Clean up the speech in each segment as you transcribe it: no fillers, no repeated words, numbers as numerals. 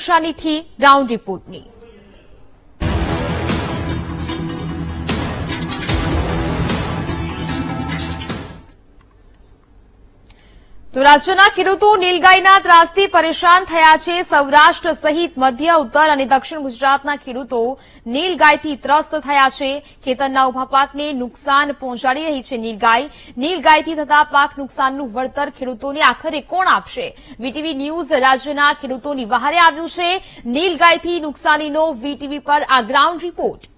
નુકસાનીથી ground રિપોર્ટની। તો રાજ્યના ખેડૂતો નીલગાયના ત્રાસથી પરેશાન થયા છે। સૌરાષ્ટ્ર સહિત મધ્ય, ઉત્તર અને દક્ષિણ ગુજરાતના ખેડૂતો નીલગાયથી ત્રસ્ત થયા છે। ખેતરના ઉભા પાકને નુકસાન પહોંચાડી રહી છે નીલગાયથી થતા પાક નુકસાનનું વળતર ખેડૂતોને આખરે કોણ આપશે? વીટીવી ન્યૂઝ રાજ્યના ખેડૂતોની વહારે આવ્યું છે। નીલગાયથી નુકસાનીનો વીટીવી પર આ ગ્રાઉન્ડ રિપોર્ટ।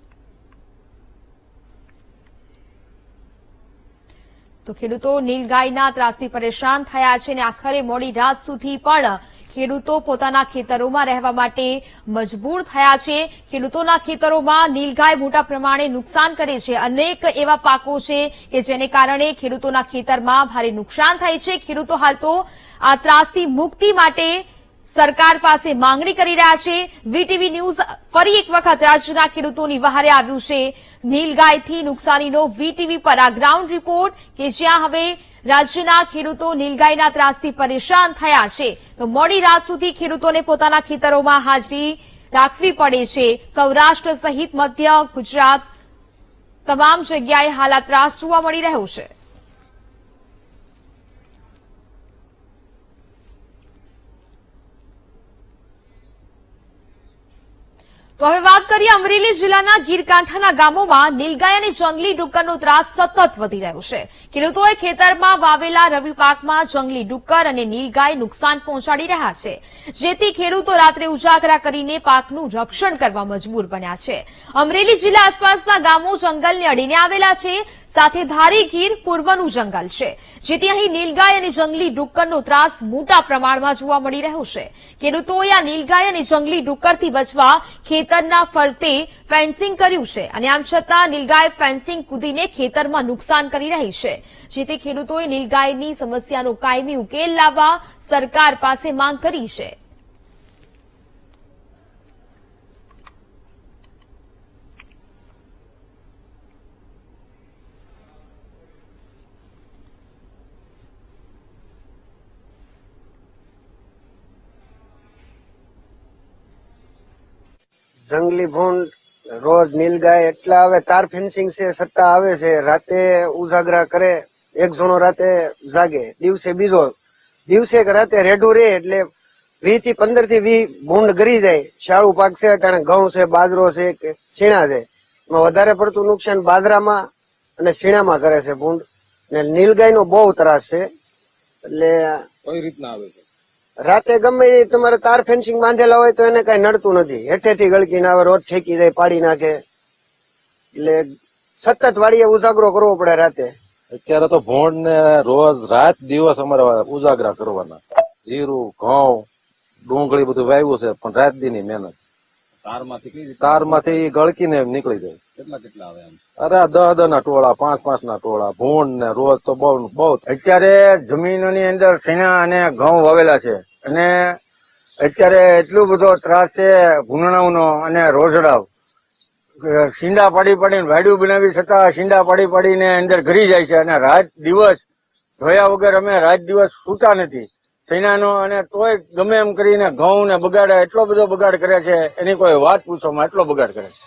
તો ખેડૂતો નીલગાયના ત્રાસથી પરેશાન થયા છે અને આખરે મોડી રાત સુધી પણ ખેડૂતો પોતાના ખેતરોમાં રહેવા માટે મજબૂર થયા છે। ખેડૂતોના ખેતરોમાં નીલગાય મોટા પ્રમાણે નુકસાન કરે છે। અનેક એવા પાકો છે કે જેને કારણે ખેડૂતોના ખેતરમાં ભારે નુકસાન થાય છે। ખેડૂતો હાલ તો આ ત્રાસથી મુક્તિ માટે સરકાર પાસે માંગણી કરી રહ્યા છે। વીટીવી ન્યૂઝ ફરી એક વખત રાજ્યના ખેડૂતોની વહારે આવ્યું છે। નીલગાયથી નુકસાનીનો વીટીવી પર આ ગ્રાઉન્ડ રિપોર્ટ કે જ્યાં હવે રાજ્યના ખેડૂતો નીલગાયના ત્રાસથી પરેશાન થયા છે। તો મોડી રાત સુધી ખેડૂતોને પોતાના ખેતરોમાં હાજરી રાખવી પડે છે। સૌરાષ્ટ્ર સહિત મધ્ય ગુજરાત તમામ જગ્યાએ હાલ આ ત્રાસ જોવા મળી રહ્યો છે। તો હવે વાત કરીએ અમરેલી જિલ્લાના ગીરકાંઠાના ગામોમાં નીલગાય અને જંગલી ડુક્કરનો ત્રાસ સતત વધી રહ્યો છે। ખેડૂતોએ ખેતરમાં વાવેલા રવિ પાકમાં જંગલી ડુક્કર અને નીલગાય નુકસાન પહોંચાડી રહ્યા છે, જેથી ખેડૂતો રાત્રે ઉજાગરા કરીને પાકનું રક્ષણ કરવા મજબૂર બન્યા છે। અમરેલી જિલ્લા આસપાસના ગામો જંગલને અડીને આવેલા છે, સાથે ધારી ગીર પૂર્વનું જંગલ છે, જેથી અહીં નીલગાય અને જંગલી ડુક્કરનો ત્રાસ મોટા પ્રમાણમાં જોવા મળી રહ્યો છે। ખેડૂતોએ આ નીલગાય અને જંગલી ડુક્કરથી બચવા ખેતરના ફરતે ફેન્સિંગ કર્યું છે અને આમ છતાં નીલગાય ફેન્સિંગ કૂદીને ખેતરમાં નુકસાન કરી રહી છે, જેથી ખેડૂતોએ નીલગાયની સમસ્યાનો કાયમી ઉકેલ લાવવા સરકાર પાસે માંગ કરી છે। જંગલી ભૂંડ રોજ નીલગાય એટલા આવે, તાર ફેન્સિંગ છે છતાં આવે છે, રાતે ઉજાગરા કરે, એક જણો રાતે જાગે, દિવસે બીજો, દિવસે કે રાતે રેઢું રે એટલે 20 થી 15 થી 20 ભૂંડ ગરી જાય। શાળું પાક છે, અટાણે ઘઉં છે, બાજરો છે કે શીણા છે, એમાં વધારે પડતું નુકસાન બાજરામાં અને શીણામાં કરે છે ભૂંડ। ને નીલગાય નો બહુ ત્રાસ છે। એટલે કઈ રીતના આવે છે? રાતે ગમે એ તમારે તાર ફેન્સિંગ બાંધેલા હોય તો એને કઈ નડતું નથી, હેઠેથી ગળકીને આવે, રોજ ઠેકી જાય, પાડી નાખે, એટલે સતત વાડીએ ઉજાગરો કરવો પડે રાતે। અત્યારે તો ભોંડ ને રોજ રાત દિવસ અમારે ઉજાગરા કરવાના। જીરું, ઘઉં, ડુંગળી બધું વાવ્યું છે, પણ રાત દી ની મહેનત। તારમાંથી ગળકીને નીકળી જાય। કેટલા આવે? અરે 10 ના ટોળા, 5 ના ટોળા ભોંડ ને રોજ તો બહુ। અત્યારે જમીનોની અંદર શેણા અને ઘઉં વાવેલા છે અને અત્યારે એટલું બધો ત્રાસ છે ભૂંડણાઓનો અને રોઝડાવ। શીંડા પાડીને વાડ્યું બનાવી છતાં શીંડા પાડીને અંદર ઘરી જાય છે અને રાત દિવસ જોયા વગર અમે રાત દિવસ સૂતા નથી શેણાનો, અને તોય ગમે એમ કરીને ઘઉં ને બગાડે, એટલો બધો બગાડ કરે છે એની કોઈ વાત પૂછોમાં, એટલો બગાડ કરે છે।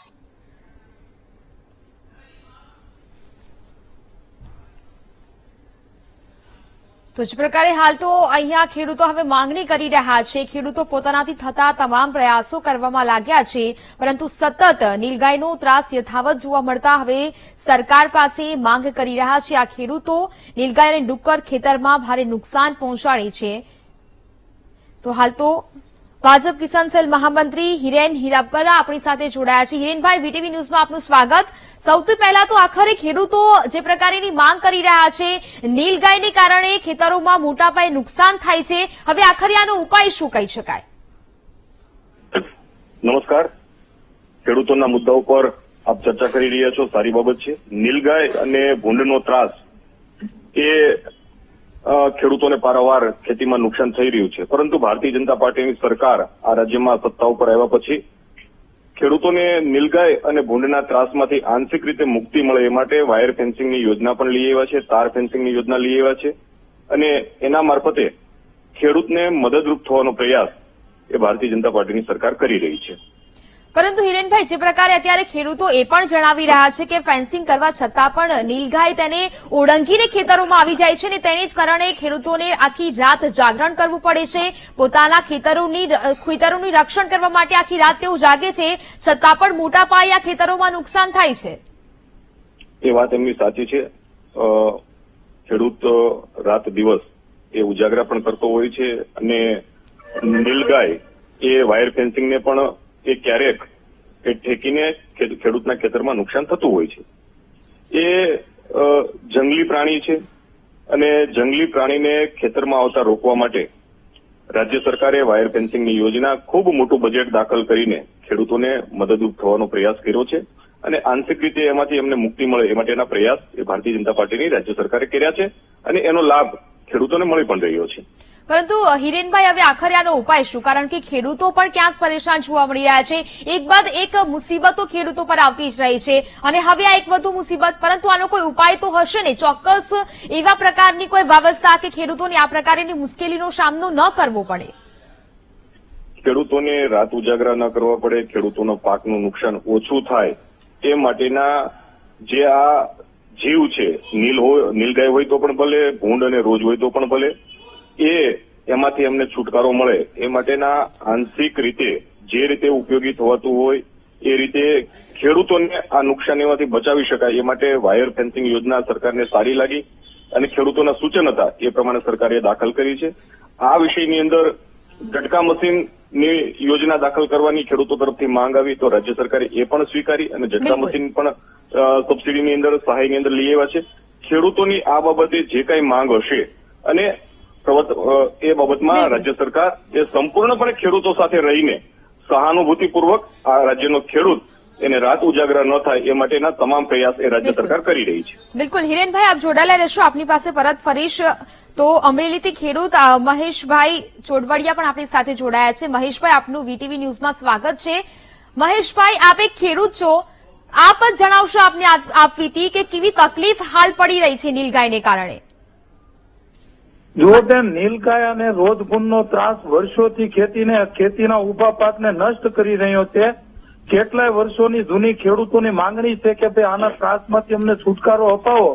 તો જ પ્રકારે હાલ તો અહીંયા ખેડૂતો હવે માંગણી કરી રહ્યા છે। ખેડૂતો પોતાનાથી થતા તમામ પ્રયાસો કરવામાં લાગ્યા છે, પરંતુ સતત નીલગાયનો ત્રાસ યથાવત જોવા મળતા હવે સરકાર પાસે માંગ કરી રહ્યા છે આ ખેડૂતો। નીલગાય અને ડુક્કર ખેતરમાં ભારે નુકસાન પહોંચાડે છે। તો હાલ તો ભાજપ કિસાન સેલ મહામંત્રી હિરેન હિરાપરા આપણી સાથે જોડાયા છે। હિરેનભાઈ, વીટીવી ન્યૂઝમાં આપનું સ્વાગત। સૌથી પહેલા તો આખરે ખેડૂતો જે પ્રકારની માંગ કરી રહ્યા છે, નીલગાયને કારણે ખેતરોમાં મોટા પાયે નુકસાન થાય છે, હવે આખરે આનો ઉપાય શું કહી શકાય? નમસ્કાર, ખેડૂતોના મુદ્દા ઉપર આપ ચર્ચા કરી રહ્યા છો, સારી બાબત છે। નીલગાય અને ભૂંડનો ત્રાસ એ ખેડૂતોને પારાવાર ખેતીમાં નુકસાન થઈ રહ્યું છે, પરંતુ ભારતીય જનતા પાર્ટીની સરકાર આ રાજ્યમાં સત્તા ઉપર આવ્યા પછી ખેડૂતોને નીલગાય અને ભૂંડના ત્રાસમાંથી આંશિક રીતે મુક્તિ મળે એ માટે વાયર ફેન્સિંગની યોજના પણ લઈ આવ્યા છે, તાર ફેન્સિંગની યોજના લઈ આવ્યા છે, અને એના મારફતે ખેડૂતને મદદરૂપ થવાનો પ્રયાસ એ ભારતીય જનતા પાર્ટીની સરકાર કરી રહી છે. પરંતુ હિરેનભાઈ, જે પ્રકારે અત્યારે ખેડૂતો એ પણ જણાવી રહ્યા છે કે ફેન્સિંગ કરવા છતાં પણ નીલગાય તેને ઓળંગીને ખેતરોમાં આવી જાય છે અને તેને જ કારણે ખેડૂતોને આખી રાત જાગરણ કરવું પડે છે. પોતાના ખેતરોની રક્ષણ કરવા માટે આખી રાત તેઓ જાગે છે, છતાં પણ મોટા પાયે આ ખેતરોમાં નુકસાન થાય છે. એ વાત એમની સાચી છે. ખેડૂત રાત દિવસ એ ઉજાગરા પણ કરતો હોય છે અને નીલગાય એ વાયર ફેન્સિંગને પણ એ ક્યારેક એ ઠેકીને ખેડૂતના ખેતરમાં નુકસાન થતું હોય છે. એ જંગલી પ્રાણી છે અને જંગલી પ્રાણીને ખેતરમાં આવતા રોકવા માટે રાજ્ય સરકારે વાયર ફેન્સિંગની યોજના ખૂબ મોટું બજેટ દાખલ કરીને ખેડૂતોને મદદરૂપ થવાનો પ્રયાસ કર્યો છે અને આંશિક રીતે એમાંથી એમને મુક્તિ મળે એ માટેના પ્રયાસ એ ભારતીય જનતા પાર્ટીની રાજ્ય સરકારે કર્યા છે અને એનો લાભ ખેડૂતોને મળી પણ રહ્યો છે. પરંતુ હિરેનભાઈ, હવે આખરે આનો ઉપાય શું? કારણ કે ખેડૂતો પણ ક્યાંક પરેશાન જોવા મળી રહ્યા છે. એક બાદ એક મુસીબતો ખેડૂતો પર આવતી જ રહી છે અને હવે આ એક વધુ મુસીબત. પરંતુ આનો કોઈ ઉપાય તો હશે ને? ચોક્કસ એવા પ્રકારની કોઈ વ્યવસ્થા કે ખેડૂતોને આ પ્રકારની મુશ્કેલીનો સામનો ન કરવો પડે. ખેડૂતોને રાત ઉજાગરા ન કરવા પડે, ખેડૂતોનો પાકનું નુકસાન ઓછું થાય એ માટેના જે આ જીવ છે, નીલગાય હોય તો પણ ભલે, ભૂંડ અને રોજ હોય તો પણ ભલે, એમાંથી એમને છુટકારો મળે એ માટેના આંશિક રીતે જે રીતે ઉપયોગી થવાતું હોય એ રીતે ખેડૂતોને આ નુકસાનીમાંથી બચાવી શકાય એ માટે વાયર ફેન્સિંગ યોજના સરકારને સારી લાગી અને ખેડૂતોના સૂચન હતા એ પ્રમાણે સરકારે દાખલ કરી છે. આ વિષયની અંદર ઝટકા મશીનની યોજના દાખલ કરવાની ખેડૂતો તરફથી માંગ આવી તો રાજ્ય સરકારે એ પણ સ્વીકારી અને ઝટકા મશીન પણ સબસિડીની અંદર, સહાયની અંદર લઈ આવ્યા છે. ખેડૂતોની આ બાબતે જે કઈ માંગ હશે અને એ બાબતમાં રાજ્ય સરકાર એ સંપૂર્ણપણે ખેડૂતો સાથે રહીને સહાનુભૂતિપૂર્વક આ રાજ્યનો ખેડૂત એને રાત ઉજાગરા ન થાય એ માટેના તમામ પ્રયાસ એ રાજ્ય સરકાર કરી રહી છે. બિલકુલ હિરેનભાઈ, આપ જોડાયેલા રહેશો. આપની પાસે પરત ફરીશ. તો અમરેલીથી ખેડૂત મહેશભાઈ ચોડવડિયા પણ આપણી સાથે જોડાયા છે. મહેશભાઈ, આપનું વીટીવી ન્યૂઝમાં સ્વાગત છે. મહેશભાઈ, આપ એક ખેડૂત છો, આપ જ જણાવશો આપને આપવીતી કે કેવી તકલીફ હાલ પડી રહી છે નીલગાયને કારણે? જો તેમ નીલગાય અને રોજભૂનનો ત્રાસ વર્ષોથી ખેતીના ઉભા પાકને નષ્ટ કરી રહ્યો છે. કેટલાય વર્ષોની જૂની ખેડૂતોની માંગણી છે કે ભાઈ આના ત્રાસમાંથી અમને છુટકારો અપાવો.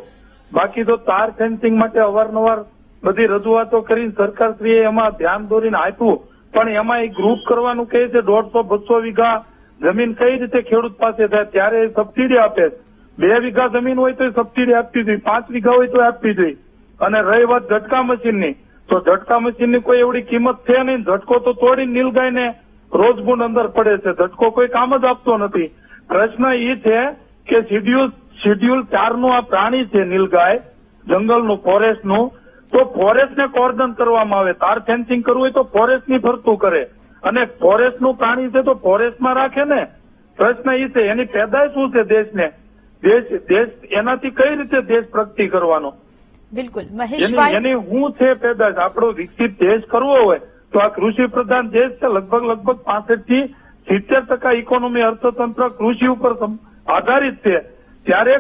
બાકી તો તાર ફેન્સિંગ માટે અવારનવાર બધી રજૂઆતો કરીને સરકારશ્રીએ એમાં ધ્યાન દોરીને આપ્યું, પણ એમાં એક ગ્રુપ કરવાનું કહે છે. 150-200 વીઘા જમીન કઈ રીતે ખેડૂત પાસે થાય ત્યારે સબસિડી આપે. 2 વીઘા જમીન હોય તો સબસિડી આપવી જોઈએ, 5 વીઘા હોય તો આપવી જોઈએ. અને રહી વાત ઝટકા મશીનની, તો ઝટકા મશીનની કોઈ એવડી કિંમત છે નહીં. ઝટકો તો તોડીને નીલગાયને રોજબૂન અંદર પડે છે, ઝટકો કોઈ કામ જ આપતો નથી. પ્રશ્ન એ છે કે શિડ્યુલ 4 નું આ પ્રાણી છે નીલગાય, જંગલનું, ફોરેસ્ટનું, તો ફોરેસ્ટને કોર્ડન કરવામાં આવે. તાર ફેન્સિંગ કરવું હોય તો ફોરેસ્ટની ફરતું કરે અને ફોરેસ્ટનું પ્રાણી છે તો ફોરેસ્ટમાં રાખે ને. પ્રશ્ન એ છે એની પેદાશ શું છે દેશને, દેશ એનાથી કઈ રીતે દેશ પ્રગતિ કરવાનો? બિલકુલ મહેશભાઈ, એની શું છે પેદાશ? આપણો વિકસિત દેશ કરવો હોય તો આ કૃષિ પ્રધાન દેશ છે. લગભગ 65 થી 70% ઇકોનોમી, અર્થતંત્ર કૃષિ ઉપર આધારિત છે. ત્યારે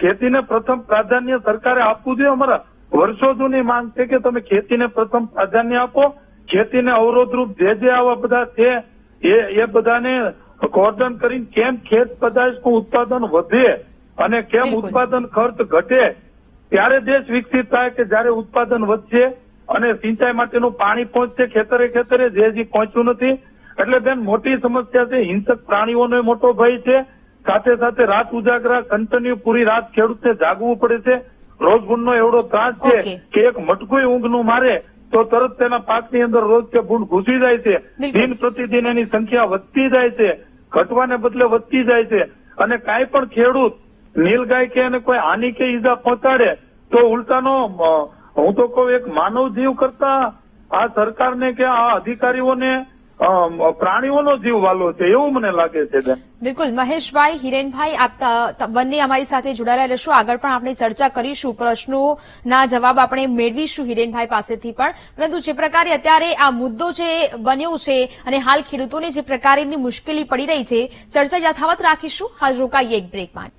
ખેતીને પ્રથમ પ્રાધાન્ય સરકારે આપવું જોઈએ. અમારા વર્ષો જૂની માંગ છે કે તમે ખેતીને પ્રથમ પ્રાધાન્ય આપો. ખેતીને અવરોધરૂપ જે આવા બધા છે એ બધાને કોર્ડન કરીને કેમ ખેત પેદાશનું ઉત્પાદન વધે અને કેમ ઉત્પાદન ખર્ચ ઘટે, ત્યારે દેશ વિકસિત થાય કે જયારે ઉત્પાદન વધશે અને સિંચાઈ માટેનું પાણી પહોંચશે ખેતરે જે પહોંચ્યું નથી. એટલે બેન મોટી સમસ્યા છે. હિંસક પ્રાણીઓનો મોટો ભય છે. સાથે સાથે રાત ઉજાગરા કન્ટિન્યુ પૂરી રાત ખેડૂતને જાગવું પડે છે. રોજભૂનનો એવડો ત્રાસ છે કે એક મટકું ઊંઘનું મારે તો તરત તેના પાકની અંદર રોજ કે ભૂંડ ઘૂસી જાય છે. દિન પ્રતિદિન એની સંખ્યા વધતી જાય છે, ઘટવાને બદલે વધતી જાય છે. અને કાંઈ પણ ખેડૂત નીલગાય કે એને કોઈ હાનિ કે ઈજા પહોંચાડે તો ઉલટાનો હું તો કહું એક માનવ જીવ કરતા આ સરકારને કે આ અધિકારીઓને પ્રાણીઓનો જીવ વાલો છે એવું મને લાગે છે બેન. બિલકુલ મહેશભાઈ, હિરેનભાઈ, આપ બંને અમારી સાથે જોડાયેલા રહેશો. આગળ પણ આપણે ચર્ચા કરીશું, પ્રશ્નોના જવાબ આપણે મેળવીશું હિરેનભાઈ પાસેથી પણ. પરંતુ જે પ્રકારે અત્યારે આ મુદ્દો જે બન્યો છે અને હાલ ખેડૂતોને જે પ્રકારની મુશ્કેલી પડી રહી છે, ચર્ચા યથાવત રાખીશું. હાલ રોકાઈએ એક બ્રેકમાં.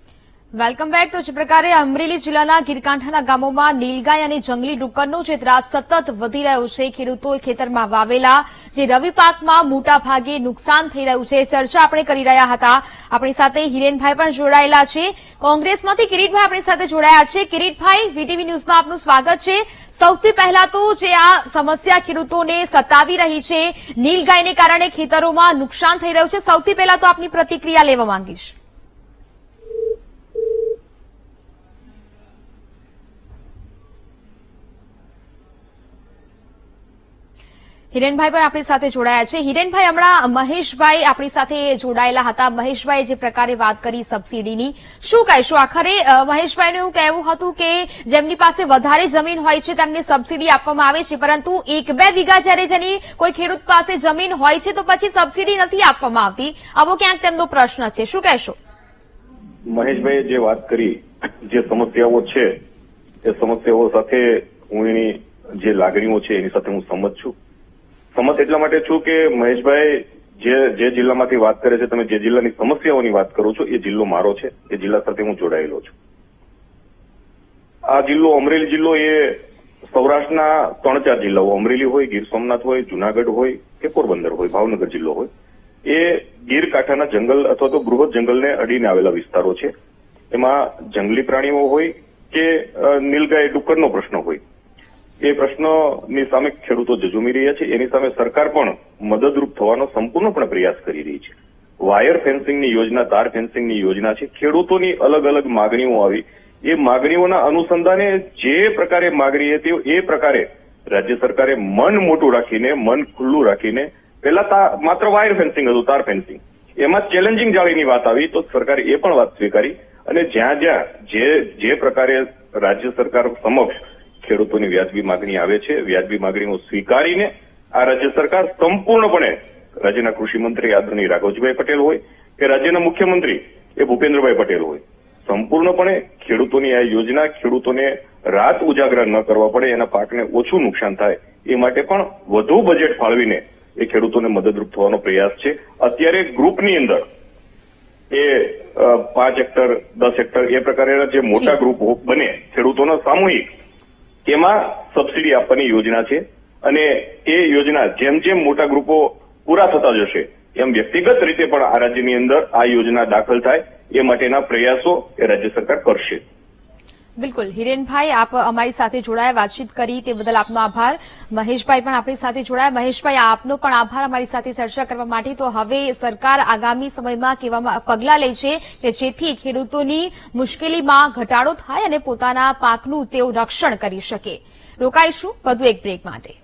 Welcome back. તો જે પ્રકારે અમરેલી જિલ્લાના ગીરકાંઠાના ગામોમાં નીલગાય અને જંગલી ડુક્કરનો જે ત્રાસ સતત વધી રહ્યો છે, ખેડૂતોએ ખેતરમાં વાવેલા જે રવિ પાકમાં મોટા ભાગે નુકસાન થઈ રહ્યું છે, ચર્ચા આપણે કરી રહ્યા હતા. આપણી સાથે હિરેનભાઈ પણ જોડાયેલા છે. કોંગ્રેસમાંથી કિરીટભાઈ આપણી સાથે જોડાયા છે. કિરીટભાઈ, વીટીવી ન્યૂઝમાં આપનું સ્વાગત છે. સૌથી પહેલા તો જે આ સમસ્યા ખેડૂતોને સતાવી રહી છે, નીલગાયને કારણે ખેતરોમાં નુકસાન થઈ રહ્યું છે, સૌથી પહેલા તો આપની પ્રતિક્રિયા લેવા માંગીશ. હિરેનભાઈ પણ આપણી સાથે જોડાયા છે. હિરેનભાઈ, હમણાં મહેશભાઈ આપણી સાથે જોડાયેલા હતા. મહેશભાઈ જે પ્રકારે વાત કરી સબસિડીની, શું કહેશો? આખરે મહેશભાઈનું એવું કહેવું હતું કે જેમની પાસે વધારે જમીન હોય છે તેમને સબસિડી આપવામાં આવે છે, પરંતુ 1-2 વીઘા જ્યારે જેની કોઈ ખેડૂત પાસે જમીન હોય છે તો પછી સબસિડી નથી આપવામાં આવતી. આવો ક્યાંક તેમનો પ્રશ્ન છે, શું કહેશો? મહેશભાઈએ જે વાત કરી, જે સમસ્યાઓ છે એ સમસ્યાઓ સાથે હું એની જે લાગણીઓ છે એની સાથે હું સંમત છું. સંમત એટલા માટે છું કે મહેશભાઈ જે જિલ્લામાંથી વાત કરે છે, તમે જે જિલ્લાની સમસ્યાઓની વાત કરો છો એ જિલ્લો મારો છે, એ જિલ્લા સાથે હું જોડાયેલો છું. આ જિલ્લો અમરેલી જિલ્લો એ સૌરાષ્ટ્રના 3-4 જિલ્લાઓ, અમરેલી હોય, ગીર સોમનાથ હોય, જુનાગઢ હોય કે પોરબંદર હોય, ભાવનગર જિલ્લો હોય, એ ગીર કાંઠાના જંગલ અથવા તો બૃહદ જંગલને અડીને આવેલા વિસ્તારો છે. એમાં જંગલી પ્રાણીઓ હોય કે નીલગાય ડુક્કરનો પ્રશ્ન હોય, એ પ્રશ્નની સામે ખેડૂતો ઝઝૂમી રહ્યા છે. એની સામે સરકાર પણ મદદરૂપ થવાનો સંપૂર્ણપણે પ્રયાસ કરી રહી છે. વાયર ફેન્સિંગની યોજના, તાર ફેન્સિંગની યોજના છે. ખેડૂતોની અલગ અલગ માગણીઓ આવી, એ માગણીઓના અનુસંધાને જે પ્રકારે માગણી હતી એ પ્રકારે રાજ્ય સરકારે મન મોટું રાખીને, મન ખુલ્લું રાખીને, પહેલા માત્ર વાયર ફેન્સિંગ હતું, તાર ફેન્સિંગ, એમાં ચેલેન્જિંગ જાળીની વાત આવી તો સરકારે એ પણ વાત સ્વીકારી અને જ્યાં જે પ્રકારે રાજ્ય સરકાર સમક્ષ ખેડૂતોની વ્યાજબી માગણી આવે છે, વ્યાજબી માગણીઓ સ્વીકારીને આ રાજ્ય સરકાર સંપૂર્ણપણે, રાજ્યના કૃષિ મંત્રી આદરણીય રાઘવજીભાઈ પટેલ હોય કે રાજ્યના મુખ્યમંત્રી એ ભૂપેન્દ્રભાઈ પટેલ હોય, સંપૂર્ણપણે ખેડૂતોની આ યોજના ખેડૂતોને રાત ઉજાગરા ન કરવા પડે, એના પાકને ઓછું નુકસાન થાય એ માટે પણ વધુ બજેટ ફાળવીને એ ખેડૂતોને મદદરૂપ થવાનો પ્રયાસ છે. અત્યારે ગ્રુપની અંદર એ 5 હેક્ટર 10 હેક્ટર એ પ્રકારેના જે મોટા ગ્રુપ બને ખેડૂતોના સામૂહિક, એમાં સબસિડી આપવાની યોજના છે અને એ યોજના જેમ જેમ મોટા ગ્રુપો પૂરા થતા જશે એમ વ્યક્તિગત રીતે પણ આ રાજ્યની અંદર આ યોજના દાખલ થાય એ માટેના પ્રયાસો એ રાજ્ય સરકાર કરશે. બિલકુલ. હિરેનભાઈ, આપ અમારી સાથે જોડાયા, વાતચીત કરી તે બદલ આપનો આભાર. મહેશભાઈ પણ આપણી સાથે જોડાયા. મહેશભાઈ, આપનો પણ આભાર અમારી સાથે ચર્ચા કરવા માટે. તો હવે સરકાર આગામી સમયમાં કેવા પગલાં લે છે કે જેથી ખેડૂતોની મુશ્કેલીમાં ઘટાડો થાય અને પોતાના પાકનું તેઓ રક્ષણ કરી શકે. રોકાઈશું વધુ એક બ્રેક માટે.